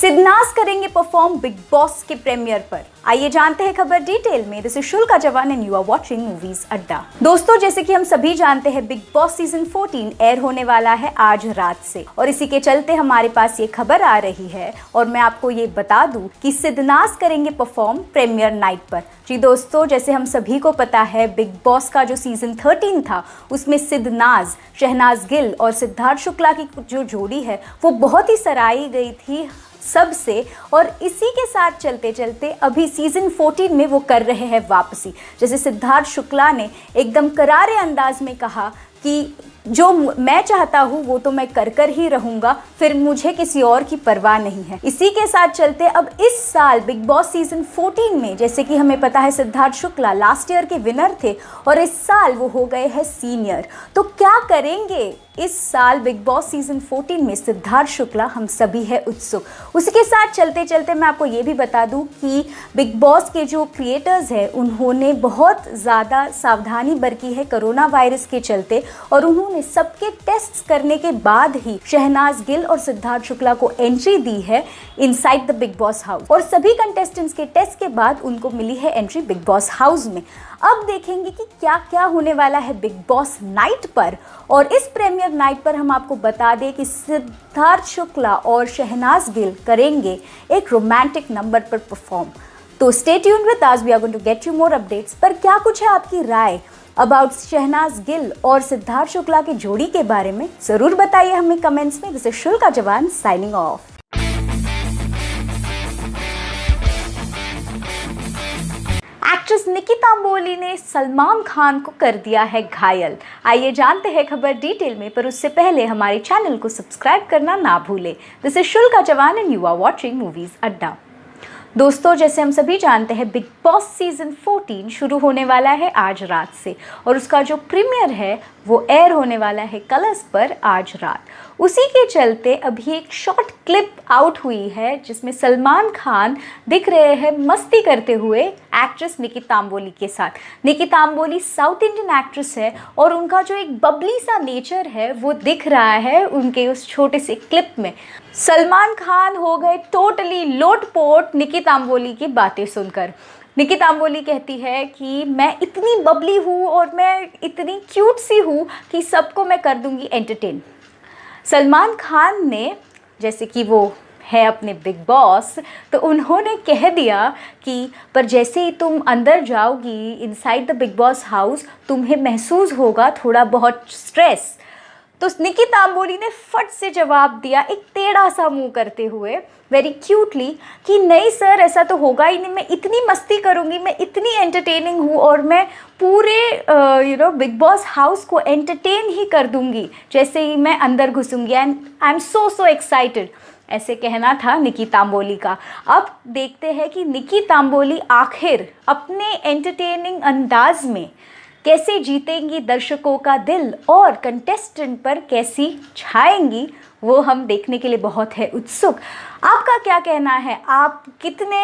सिद्धनाज करेंगे perform Bigg Boss के premiere पर। आइए जानते हैं खबर डिटेल में। This is Shulka Jawan and you are watching movies Adda. दोस्तों, जैसे कि हम सभी जानते हैं, बिग बॉस सीजन 14 एयर होने वाला है आज रात से, और इसी के चलते हमारे पास ये खबर आ रही है और मैं आपको ये बता दूं कि सिद्धनाज करेंगे परफॉर्म प्रीमियर नाइट पर। जी दोस्तों, जैसे हम सभी को पता है, बिग बॉस का जो सीजन 13 था उसमें सिद्धनाज, शहनाज गिल और सिद्धार्थ शुक्ला की जो जोड़ी है वो बहुत ही सराही गई थी सबसे, और इसी के साथ चलते चलते अभी सीजन 14 में वो कर रहे हैं वापसी। जैसे सिद्धार्थ शुक्ला ने एकदम करारे अंदाज में कहा कि जो मैं चाहता हूँ वो तो मैं कर ही रहूँगा, फिर मुझे किसी और की परवाह नहीं है। इसी के साथ चलते अब इस साल बिग बॉस सीजन 14 में, जैसे कि हमें पता है, सिद्धार्थ शुक्ला लास्ट ईयर के विनर थे और इस साल वो हो गए हैं सीनियर। तो क्या करेंगे इस साल बिग बॉस सीजन 14 में सिद्धार्थ शुक्ला, हम सभी है उत्सुक। उसी के साथ चलते चलते मैं आपको ये भी बता दूं कि बिग बॉस के जो क्रिएटर्स हैं उन्होंने बहुत ज़्यादा सावधानी बरती है कोरोना वायरस के चलते, और उन्होंने सबके टेस्ट करने के बाद ही शहनाज गिल और सिद्धार्थ शुक्ला को एंट्री दी है inside the big Boss house, और सभी कंटेस्टेंट्स के टेस्ट के बाद उनको मिली है एंट्री बिग बॉस हाउस में। अब देखेंगे कि क्या क्या होने वाला है बिग बॉस नाइट पर, और इस प्रीमियर नाइट पर हम आपको बता दें कि सिद्धार्थ शुक्ला और शहनाज गिल करेंगे एक रोमांटिक नंबर पर परफॉर्म। तो stay tuned with us, we are going to get you more updates. पर क्या कुछ है आपकी राय अबाउट शहनाज गिल और सिद्धार्थ शुक्ला की जोड़ी के बारे में, जरूर बताइए हमें कमेंट्स में। दिस इज शुल्का जवान signing off. Actress Nikita Amboli ने सलमान खान को कर दिया है घायल। आइए जानते हैं खबर डिटेल में, पर उससे पहले हमारे चैनल को सब्सक्राइब करना ना भूलें। This is Shulka Jawan and you are watching movies Adda. दोस्तों, जैसे हम सभी जानते हैं, बिग बॉस सीजन 14 शुरू होने वाला है आज रात से, और उसका जो प्रीमियर है वो एयर होने वाला है कलर्स पर आज रात। उसी के चलते अभी एक शॉर्ट क्लिप आउट हुई है जिसमें सलमान खान दिख रहे हैं मस्ती करते हुए एक्ट्रेस निकिता अम्बोली के साथ। Nikita Amboli south Indian actress है और उनका जो एक बबली सा नेचर है वो दिख रहा है उनके उस छोटे से क्लिप में। सलमान खान हो गए टोटली लोटपोट निकिता अम्बोली की बातें सुनकर। निकिता अम्बोली कहती है कि मैं इतनी बबली हूँ और मैं इतनी क्यूट सी हूँ कि सबको मैं कर दूँगी एंटरटेन। सलमान खान ने, जैसे कि वो है अपने बिग बॉस, तो उन्होंने कह दिया कि पर जैसे ही तुम अंदर जाओगी inside the big Boss house, तुम्हें महसूस होगा थोड़ा बहुत स्ट्रेस। तो निकिता अम्बोली ने फट से जवाब दिया एक टेढ़ा सा मुंह करते हुए, वेरी क्यूटली, कि नहीं सर, ऐसा तो होगा ही नहीं, मैं इतनी मस्ती करूँगी, मैं इतनी एंटरटेनिंग हूँ और मैं पूरे बिग बॉस हाउस को एंटरटेन ही कर दूँगी जैसे ही मैं अंदर घुसूँगी, and I am so excited. ऐसे कहना था निकिता अम्बोली का। अब देखते हैं कि निकिता अम्बोली आखिर अपने एंटरटेनिंग अंदाज में कैसे जीतेंगी दर्शकों का दिल और कंटेस्टेंट पर कैसी छाएंगी, वो हम देखने के लिए बहुत है उत्सुक। आपका क्या कहना है? आप कितने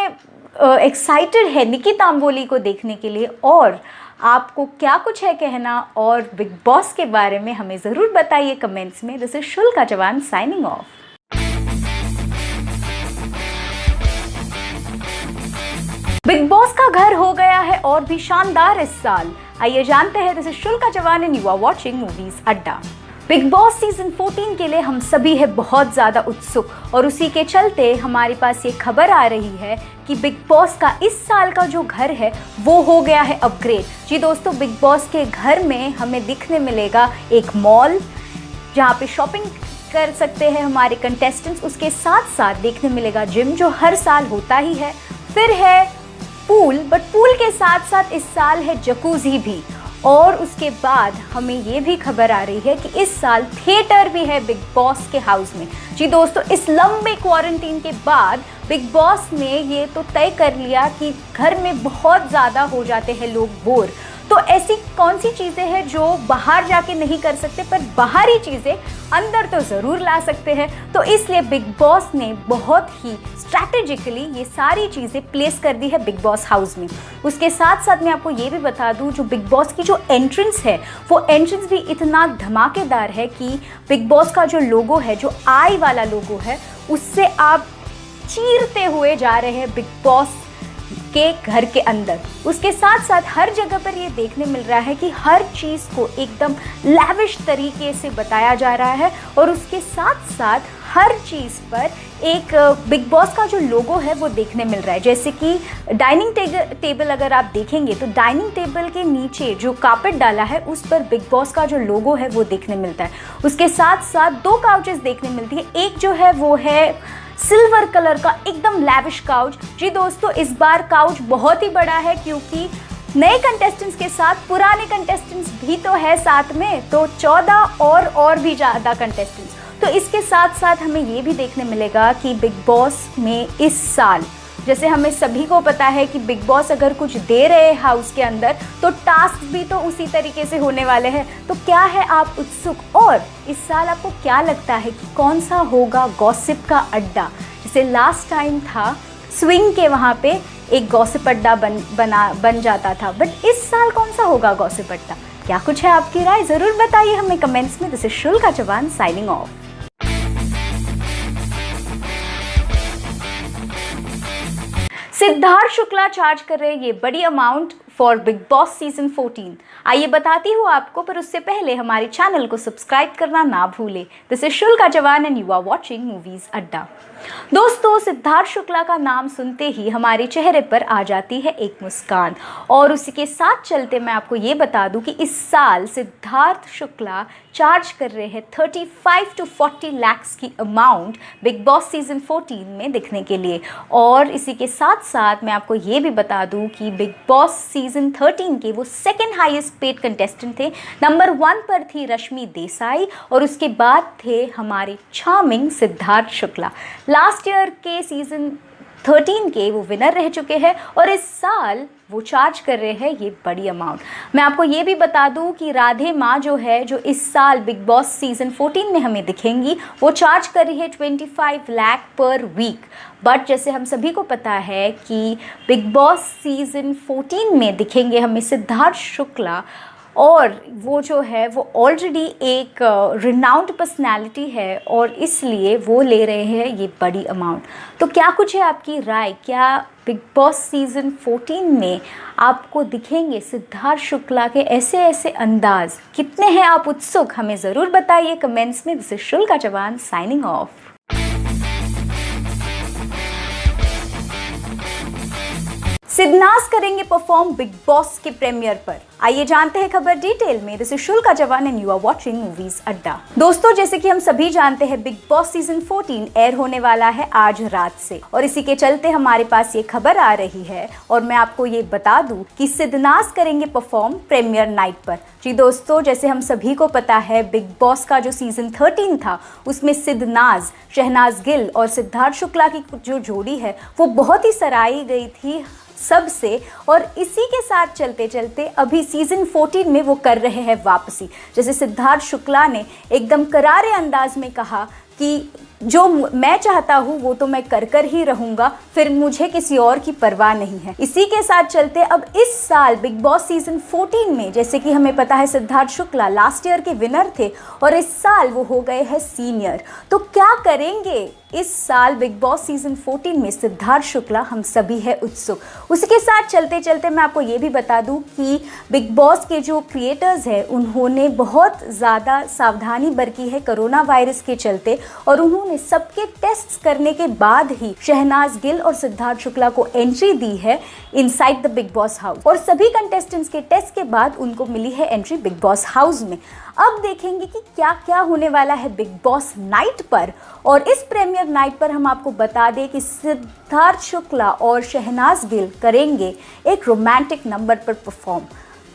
एक्साइटेड है निकिता अम्बोली को देखने के लिए, और आपको क्या कुछ है कहना और बिग बॉस के बारे में हमें ज़रूर बताइए कमेंट्स में। दिस इज शुल्का जवान साइनिंग ऑफ। बिग बॉस का घर हो गया है और भी शानदार इस साल। आइए जानते हैं। This is Shulka Jawan and you are watching movies Adda. Bigg Boss season 14 के लिए हम सभी है बहुत ज़्यादा उत्सुक, और उसी के चलते हमारे पास ये खबर आ रही है कि बिग बॉस का इस साल का जो घर है वो हो गया है अपग्रेड। जी दोस्तों, बिग बॉस के घर में हमें दिखने मिलेगा एक मॉल जहाँ पे शॉपिंग कर सकते हैं हमारे कंटेस्टेंट्स, उसके साथ साथ देखने मिलेगा जिम जो हर साल होता ही है, फिर है पूल, बट पूल के साथ साथ इस साल है जकूज़ी भी, और उसके बाद हमें ये भी खबर आ रही है कि इस साल थिएटर भी है बिग बॉस के हाउस में। जी दोस्तों, इस लंबे क्वारंटीन के बाद बिग बॉस ने ये तो तय कर लिया कि घर में बहुत ज़्यादा हो जाते हैं लोग बोर, तो ऐसी कौन सी चीज़ें हैं जो बाहर जाके नहीं कर सकते, पर बाहरी चीज़ें अंदर तो ज़रूर ला सकते हैं। तो इसलिए बिग बॉस ने बहुत ही स्ट्रैटेजिकली ये सारी चीज़ें प्लेस कर दी है बिग बॉस हाउस में। उसके साथ साथ मैं आपको ये भी बता दूं, जो बिग बॉस की जो एंट्रेंस है वो एंट्रेंस भी इतना धमाकेदार है कि बिग बॉस का जो लोगो है, जो आई वाला लोगो है, उससे आप चीरते हुए जा रहे हैं बिग बॉस के घर के अंदर। उसके साथ साथ हर जगह पर ये देखने मिल रहा है कि हर चीज़ को एकदम लैविश तरीके से बताया जा रहा है और उसके साथ साथ हर चीज़ पर एक बिग बॉस का जो लोगो है वो देखने मिल रहा है। जैसे कि डाइनिंग टेबल अगर आप देखेंगे तो डाइनिंग टेबल के नीचे जो कार्पेट डाला है उस पर बिग बॉस का जो लोगो है वो देखने मिलता है। उसके साथ साथ 2 काउचेस देखने मिलती है। एक जो है वो है सिल्वर कलर का एकदम लैविश काउच। जी दोस्तों, इस बार काउच बहुत ही बड़ा है क्योंकि नए कंटेस्टेंट्स के साथ पुराने कंटेस्टेंट्स भी तो है साथ में, तो 14 और भी ज़्यादा कंटेस्टेंट्स। तो इसके साथ साथ हमें ये भी देखने मिलेगा कि बिग बॉस में इस साल, जैसे हमें सभी को पता है कि बिग बॉस अगर कुछ दे रहे हैं हाउस के अंदर तो टास्क भी तो उसी तरीके से होने वाले हैं। तो क्या है आप उत्सुक, और इस साल आपको क्या लगता है कि कौन सा होगा गॉसिप का अड्डा? जैसे लास्ट टाइम था स्विंग के वहाँ पे एक गॉसिप अड्डा बन जाता था, बट इस साल कौन सा होगा गॉसिप अड्डा? क्या कुछ है आपकी राय? ज़रूर बताइए हमें कमेंट्स में। This is Shulka Chauhan signing off. Siddharth Shukla charge कर रहे हैं ये बड़ी amount for Bigg Boss season 14। आइए बताती हूँ आपको, पर उससे पहले हमारे चैनल को सब्सक्राइब करना ना भूलें। This is Shulka Chauhan and you are watching movies Adda. दोस्तों, सिद्धार्थ शुक्ला का नाम सुनते ही हमारे चेहरे पर आ जाती है एक मुस्कान, और उसी के साथ चलते मैं आपको ये बता दूं कि इस साल सिद्धार्थ शुक्ला चार्ज कर रहे हैं 35 to 40 lakhs की अमाउंट बिग बॉस सीजन 14 में दिखने के लिए। और इसी के साथ साथ मैं आपको ये भी बता दूं कि बिग बॉस सीजन 13 के वो सेकेंड हाईएस्ट पेड कंटेस्टेंट थे। नंबर 1 पर थी रश्मि देसाई और उसके बाद थे हमारे charming Siddharth Shukla. Last year के सीजन 13 के वो विनर रह चुके हैं और इस साल वो चार्ज कर रहे हैं ये बड़ी अमाउंट। मैं आपको ये भी बता दूं कि राधे माँ जो है, जो इस साल बिग बॉस सीजन 14 में हमें दिखेंगी, वो चार्ज कर रही है 25 लाख पर वीक। बट जैसे हम सभी को पता है कि बिग बॉस सीजन 14 में दिखेंगे हमें सिद्धार्थ शुक्ला, और वो जो है वो ऑलरेडी एक रिनाउंड पर्सनैलिटी है और इसलिए वो ले रहे हैं ये बड़ी अमाउंट। तो क्या कुछ है आपकी राय? क्या बिग बॉस सीजन 14 में आपको दिखेंगे सिद्धार्थ शुक्ला के ऐसे ऐसे अंदाज? कितने हैं आप उत्सुक? हमें ज़रूर बताइए कमेंट्स में। This is Shulka Chauhan signing off. Sidnaaz करेंगे परफॉर्म बिग बॉस के प्रीमियर पर। आइए जानते हैं खबर डिटेल में। This is Shulka Chauhan and you are watching movies Adda. दोस्तों, जैसे कि हम सभी जानते हैं बिग बॉस सीजन 14 एयर होने वाला है आज रात से, और इसी के चलते हमारे पास ये खबर आ रही है और मैं आपको ये बता दूं कि सिद्धनाज करेंगे परफॉर्म प्रीमियर नाइट पर। जी दोस्तों, जैसे हम सभी को पता है बिग बॉस का जो सीजन 13 था उसमें सिद्धनाज, शहनाज गिल और सिद्धार्थ शुक्ला की जो जोड़ी है वो बहुत ही सराही गई थी सबसे, और इसी के साथ चलते चलते अभी सीजन 14 में वो कर रहे हैं वापसी। जैसे सिद्धार्थ शुक्ला ने एकदम करारे अंदाज में कहा कि जो मैं चाहता हूँ वो तो मैं कर कर ही रहूँगा, फिर मुझे किसी और की परवाह नहीं है। इसी के साथ चलते अब इस साल बिग बॉस सीजन 14 में, जैसे कि हमें पता है सिद्धार्थ शुक्ला लास्ट ईयर के विनर थे और इस साल वो हो गए हैं सीनियर। तो क्या करेंगे इस साल बिग बॉस सीजन 14 में सिद्धार्थ शुक्ला? हम सभी है उत्सुक। उसी के साथ चलते चलते मैं आपको ये भी बता दूं कि बिग बॉस के जो क्रिएटर्स हैं उन्होंने बहुत ज़्यादा सावधानी बरती है कोरोना वायरस के चलते, और उन्होंने सबके टेस्ट करने के बाद ही शहनाज गिल और सिद्धार्थ शुक्ला को एंट्री दी है inside the big Boss house, और सभी कंटेस्टेंट्स के टेस्ट के बाद उनको मिली है एंट्री बिग बॉस हाउस में। अब देखेंगे कि क्या क्या होने वाला है बिग बॉस नाइट पर, और इस प्रीमियर नाइट पर हम आपको बता दें कि सिद्धार्थ शुक्ला और शहनाज गिल करेंगे एक रोमांटिक नंबर पर परफॉर्म।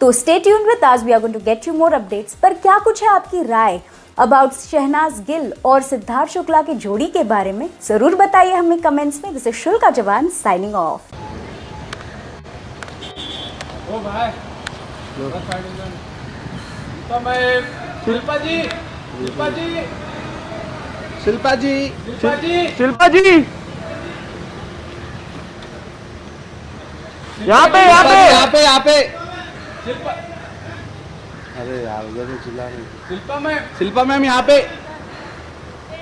तो stay tuned with us, we are going to get you more updates. पर क्या कुछ है आपकी राय अबाउट शहनाज गिल और सिद्धार्थ शुक्ला की जोड़ी के बारे में? जरूर बताइए हमें कमेंट्स में। This is Shulka Chauhan signing off. Shilpa ji, Shilpa ji, Shilpa ji, Shilpa ji, Shilpa ji, यहाँ पे यहाँ पे यहाँ पे यहाँ पे। शिल्पा, अरे यार उधर से चिल्ला रहे। शिल्पा मैम, शिल्पा मैम यहाँ पे।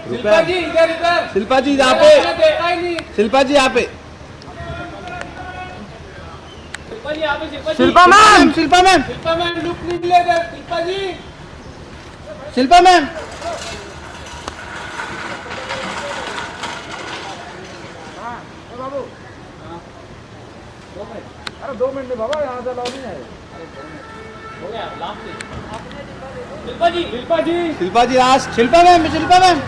शिल्पा जी इधर इधर। शिल्पा जी यहाँ पे। मैंने देखा ही नहीं। शिल्पा जी यहाँ पे। शिल्पा जी यहाँ पे। Shilpa ji. Shilpa ma'am, Shilpa ma'am, Shilpa ma'am look निकले इधर। शिल्पा जी। शिल्पा मैम। अरे 2 मिनट बाबा, यहाँ से लॉग नहीं है। हो गया last. Shilpa ji. Shilpa ji. Shilpa ji last. Shilpa ma'am, Shilpa ma'am.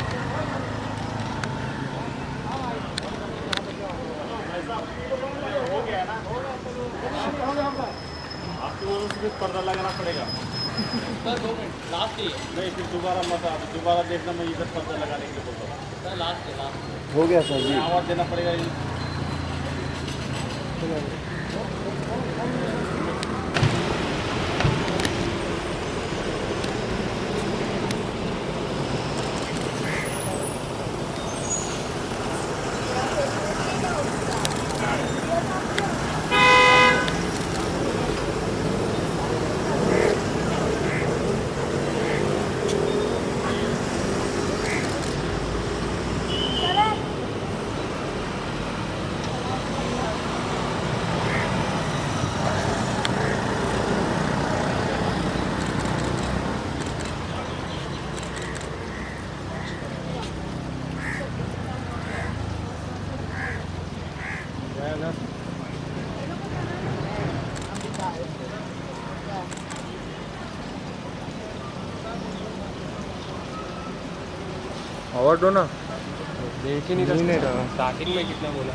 पर्दा लगाना पड़ेगा। सर 2 मिनट लास्ट ही है। नहीं फिर दोबारा मत आप, दोबारा देखना, मैं इधर पर्दा लगाने के लिए बोलता हूँ। सर लास्ट है लास्ट। हो गया सर जी। आवाज़ देना पड़ेगा। और दो ना। देख ही नहीं रहा। स्टार्टिंग में कितना बोला।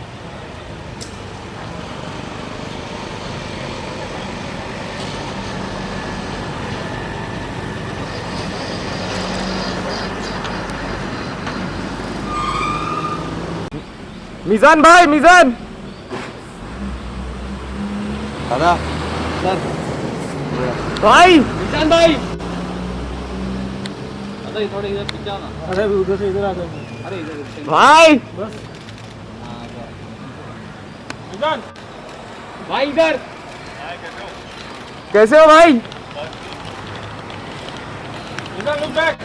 मिजान भाई, मिजान। दादा सर भाई। निशान भाई। अरे थोड़े इधर पीछे आओ ना। अरे उधर से इधर आ गए। अरे इधर भाई निशान भाई इधर। कैसे हो भाई? निशान लुक बैक।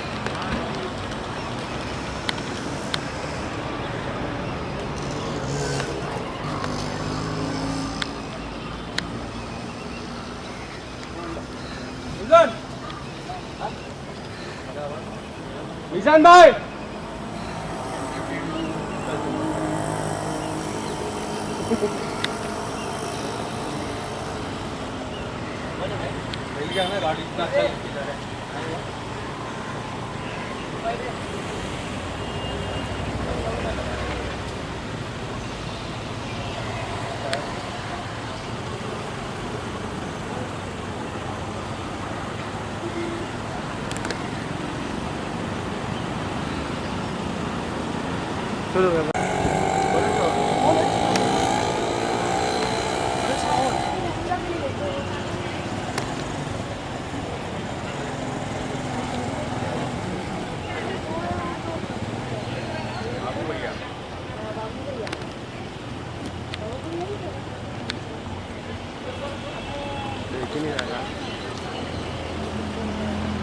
निशान भाई। गाड़ी इतना अच्छा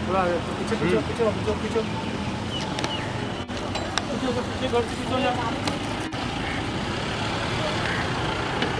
थोड़ा पीछे पीछे पीछे पीछे पीछे पीछे पीछे